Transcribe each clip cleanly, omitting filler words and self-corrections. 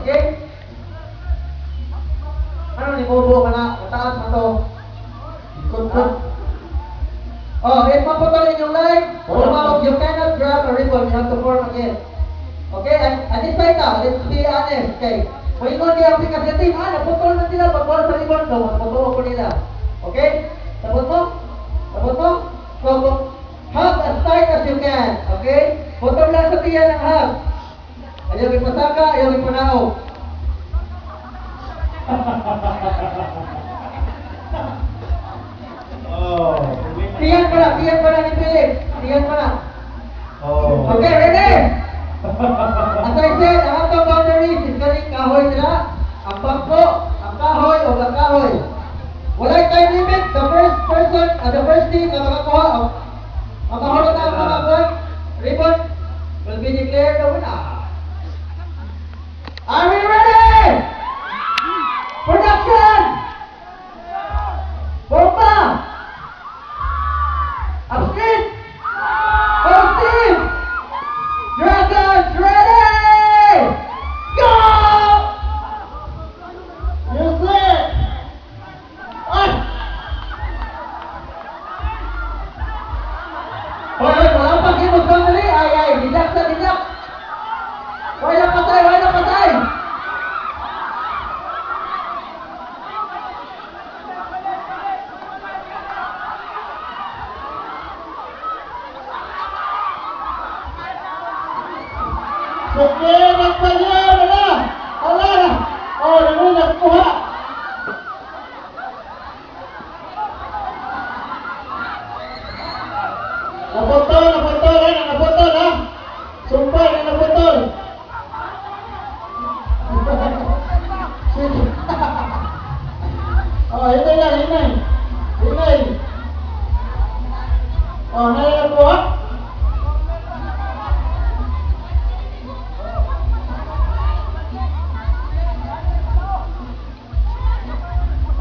Okay? Ano ni Bobo ka na? Mataas na to. Ikot-kot. Oh, if maputol inyong line, you cannot grab a ribbon. You have to form again. Okay? And this side now, let's be honest. Okay? Kung ingon niya ang pikasating, naputol na sila. Pag-wala sa ribbon, no? Magpapuro ko nila. Okay? Sabot mo? Sabot mo? So, hug as tight as you can. Okay? Putol lang sa tiyan ng hug. Ayaw ipasaka, ayaw ipanao. Oh. Tiyan pa na ni Philip. Tiyan pa na. Oh. Okay, ready? As I said, ang atong boundaries is galing kahoy nila. Ang bangko, ang kahoy o ang kahoy. Walay time limit. The first person, the first team na makakuha, ang mahulog na ang mga ribbon will be declared the winner. Are we ready? Production! Bomba! Upstream! First team! Dragons ready! Go! Yes, sir. Ay! Hoy, wala pang himos sandali. Ay, didak sa didak. Wala patay, wala patay. Sige, nagpalya na. Ala. Oh, namin nagkuha. Naputol ha. Sumpay na naputol. Sige. Oh, hinay lang, hinay. Hinay. Oh, nalakuha.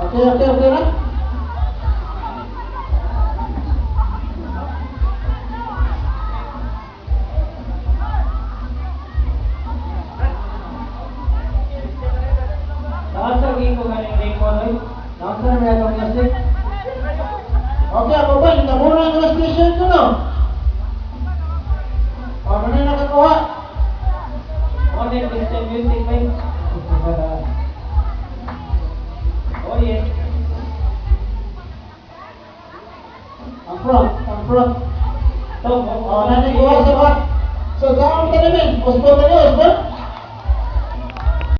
Okay na? Saan sa game ko galing game ko, Noy? Saan sa may atong music? Okay, ako ba? Namuna ang station ko, no? Oh, ano na nakakuha? Ano yung Christian music, man? Oh, yes. Ang front. So, Oh, nanay kuha sa back. So, saan ka namin? Osborne na niyo, Osborne?